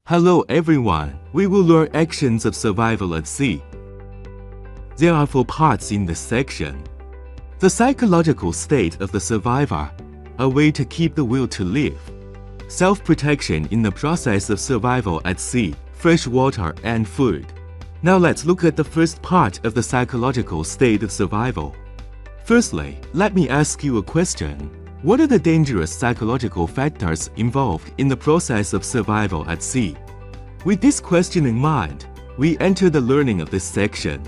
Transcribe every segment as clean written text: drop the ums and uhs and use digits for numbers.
Hello everyone, we will learn actions of survival at sea. There are 4 parts in this section. The psychological state of the survivor, a way to keep the will to live. Self-protection in the process of survival at sea, fresh water and food. Now let's look at the first part of the psychological state of survival. Firstly, let me ask you a question. What are the dangerous psychological factors involved in the process of survival at sea? With this question in mind, we enter the learning of this section.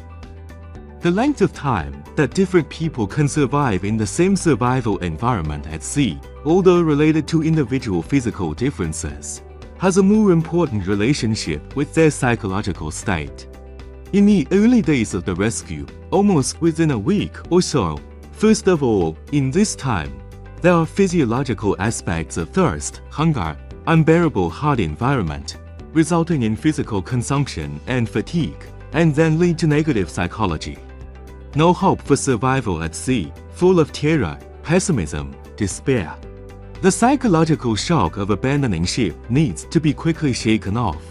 The length of time that different people can survive in the same survival environment at sea, although related to individual physical differences, has a more important relationship with their psychological state. In the early days of the rescue, almost within a week or so, first of all, in this time, there are physiological aspects of thirst, hunger, unbearable hot environment, resulting in physical consumption and fatigue, and then lead to negative psychology. No hope for survival at sea, full of terror, pessimism, despair. The psychological shock of abandoning ship needs to be quickly shaken off.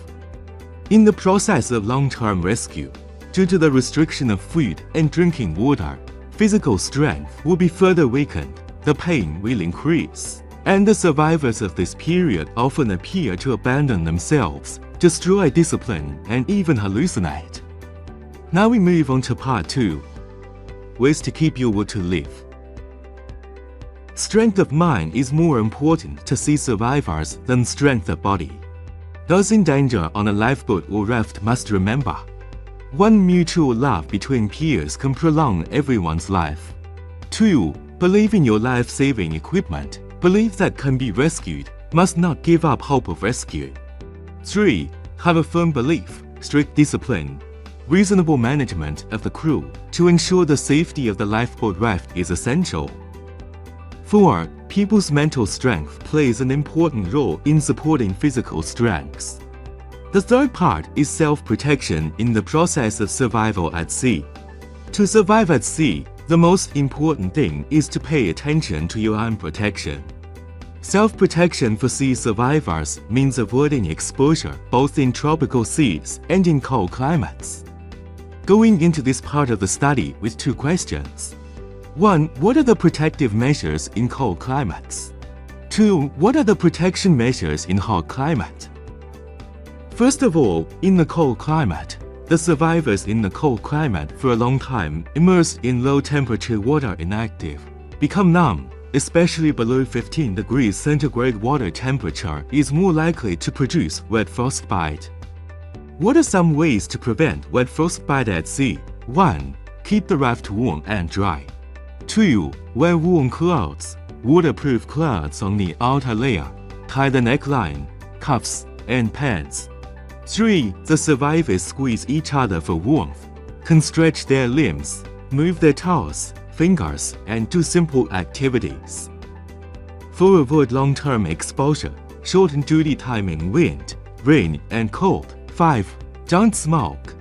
In the process of long-term rescue, due to the restriction of food and drinking water, physical strength will be further weakened. The pain will increase, and the survivors of this period often appear to abandon themselves, destroy discipline, and even hallucinate. Now we move on to part 2. Ways to keep your will to live. Strength of mind is more important to sea survivors than strength of body. Those in danger on a lifeboat or raft must remember, one mutual love between peers can prolong everyone's life. 2. Believe in your life-saving equipment. Believe that can be rescued. Must not give up hope of rescue. 3. Have a firm belief, strict discipline, reasonable management of the crew to ensure the safety of the lifeboat raft is essential. 4. People's mental strength plays an important role in supporting physical strengths. The third part is self-protection in the process of survival at sea. To survive at sea, the most important thing is to pay attention to your own protection. Self-protection for sea survivors means avoiding exposure both in tropical seas and in cold climates. Going into this part of the study with 2 questions. 1. What are the protective measures in cold climates? 2. What are the protection measures in hot climate? First of all, in the cold climate, the survivors in the cold climate for a long time immersed in low-temperature water inactive, become numb, especially below 15 degrees centigrade water temperature is more likely to produce wet frostbite. What are some ways to prevent wet frostbite at sea? 1. Keep the raft warm and dry. 2. Wear warm clothes, waterproof clothes on the outer layer, tie the neckline, cuffs, and pants. 3. The survivors squeeze each other for warmth, can stretch their limbs, move their toes, fingers, and do simple activities. 4. Avoid long-term exposure, shorten duty time in wind, rain, and cold. 5. Don't smoke.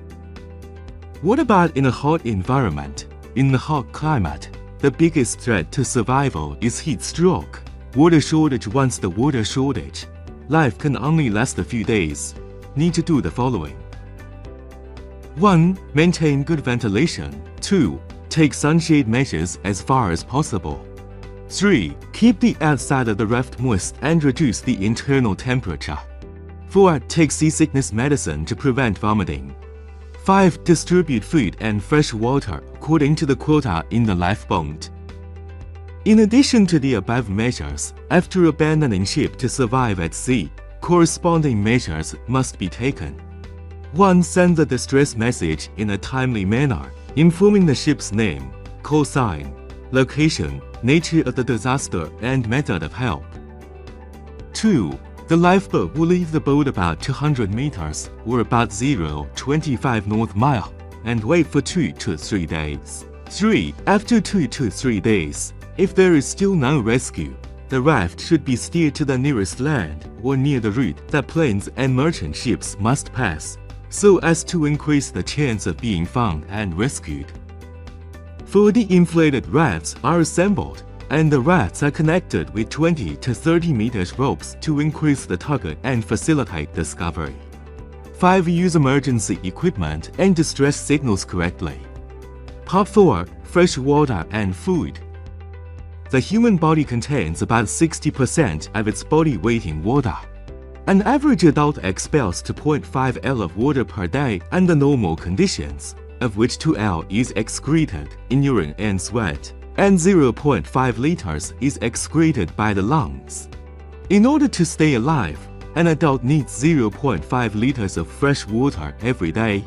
What about in a hot environment? In the hot climate, the biggest threat to survival is heat stroke, water shortage. Once the water shortage, life can only last a few days. Need to do the following. 1. Maintain good ventilation. 2. Take sunshade measures as far as possible. 3. Keep the outside of the raft moist and reduce the internal temperature. 4. Take seasickness medicine to prevent vomiting. 5. Distribute food and fresh water according to the quota in the lifeboat. In addition to the above measures, after abandoning ship to survive at sea, corresponding measures must be taken. 1. Send the distress message in a timely manner, informing the ship's name, call sign, location, nature of the disaster, and method of help. 2. The lifeboat will leave the boat about 200 meters, or about 0.25 north mile, and wait for 2 to 3 days. 3. After 2 to 3 days, if there is still no rescue, the raft should be steered to the nearest land or near the route that planes and merchant ships must pass, so as to increase the chance of being found and rescued. 4. The inflated rafts are assembled, and the rafts are connected with 20 to 30 meters ropes to increase the target and facilitate discovery. 5. Use emergency equipment and distress signals correctly. Part 4. Fresh water and food. The human body contains about 60% of its body weight in water. An average adult expels 2.5 L of water per day under normal conditions, of which 2 L is excreted in urine and sweat, and 0.5 liters is excreted by the lungs. In order to stay alive, an adult needs 0.5 liters of fresh water every day.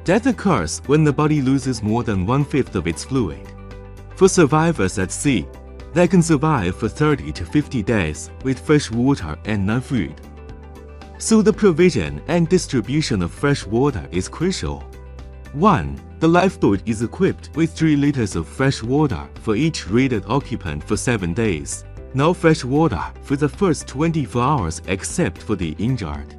Death occurs when the body loses more than 1/5 of its fluid. For survivors at sea, they can survive for 30 to 50 days with fresh water and no food. So the provision and distribution of fresh water is crucial. 1. The lifeboat is equipped with 3 liters of fresh water for each rated occupant for 7 days. No fresh water for the first 24 hours except for the injured.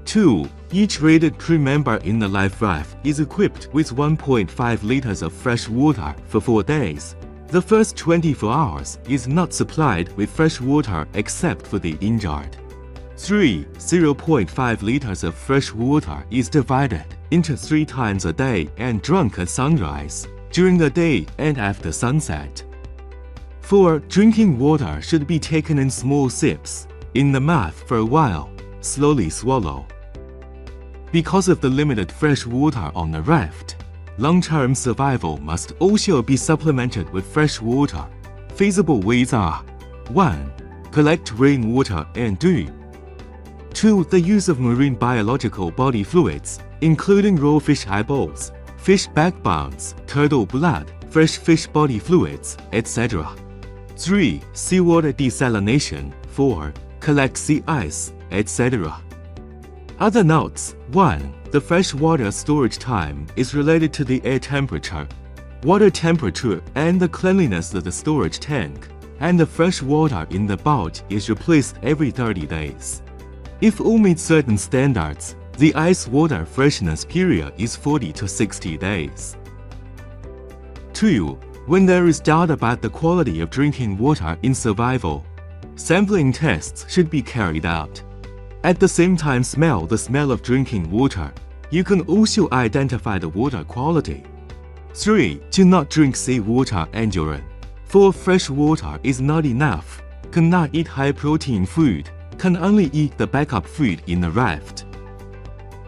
2. Each rated crew member in the life raft is equipped with 1.5 liters of fresh water for 4 days. The first 24 hours is not supplied with fresh water except for the injured. 3. 0.5 liters of fresh water is divided into 3 times a day and drunk at sunrise, during the day and after sunset. 4. Drinking water should be taken in small sips, in the mouth for a while, slowly swallow. Because of the limited fresh water on the raft, long-term survival must also be supplemented with fresh water. Feasible ways are: 1. Collect rainwater and dew. 2. The use of marine biological body fluids, including raw fish eyeballs, fish backbones, turtle blood, fresh fish body fluids, etc. 3. Seawater desalination. 4. Collect sea ice, etc. Other notes: 1. The freshwater storage time is related to the air temperature, water temperature, and the cleanliness of the storage tank, and the fresh water in the boat is replaced every 30 days. If all meet certain standards, the ice water freshness period is 40 to 60 days. 2. When there is doubt about the quality of drinking water in survival, sampling tests should be carried out. At the same time, smell the smell of drinking water. You can also identify the water quality. 3. Do not drink seawater and urine. 4. Fresh water is not enough. Cannot eat high-protein food. Can only eat the backup food in the raft.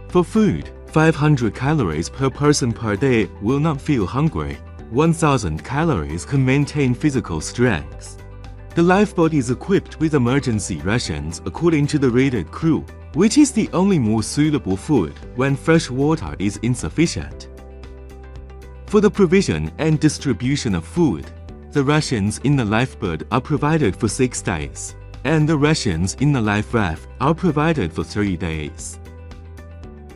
For food, 500 calories per person per day will not feel hungry. 1,000 calories can maintain physical strength. The lifeboat is equipped with emergency rations according to the rated crew, which is the only more suitable food when fresh water is insufficient. For the provision and distribution of food, the rations in the lifeboat are provided for 6 days, and the rations in the life raft are provided for 3 days.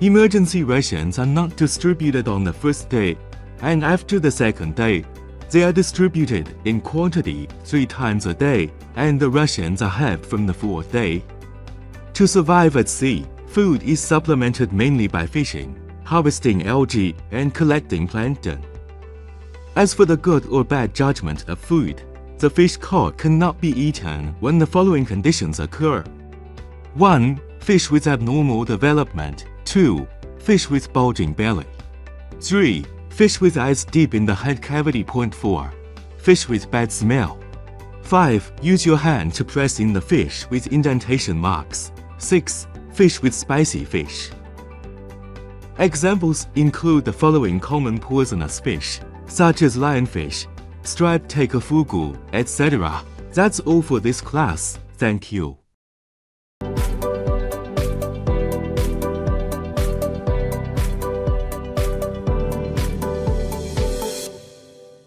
Emergency rations are not distributed on the first day, and after the second day, they are distributed in quantity 3 times a day, and the rations are halved from the 4th day. To survive at sea, food is supplemented mainly by fishing, harvesting algae, and collecting plankton. As for the good or bad judgment of food, the fish caught cannot be eaten when the following conditions occur. 1. Fish with abnormal development. 2. Fish with bulging belly. 3. Fish with eyes deep in the head cavity. 4. Fish with bad smell. 5. Use your hand to press in the fish with indentation marks. 6. Fish with spicy fish. Examples include the following common poisonous fish, such as lionfish, striped takefugu, etc. That's all for this class. Thank you.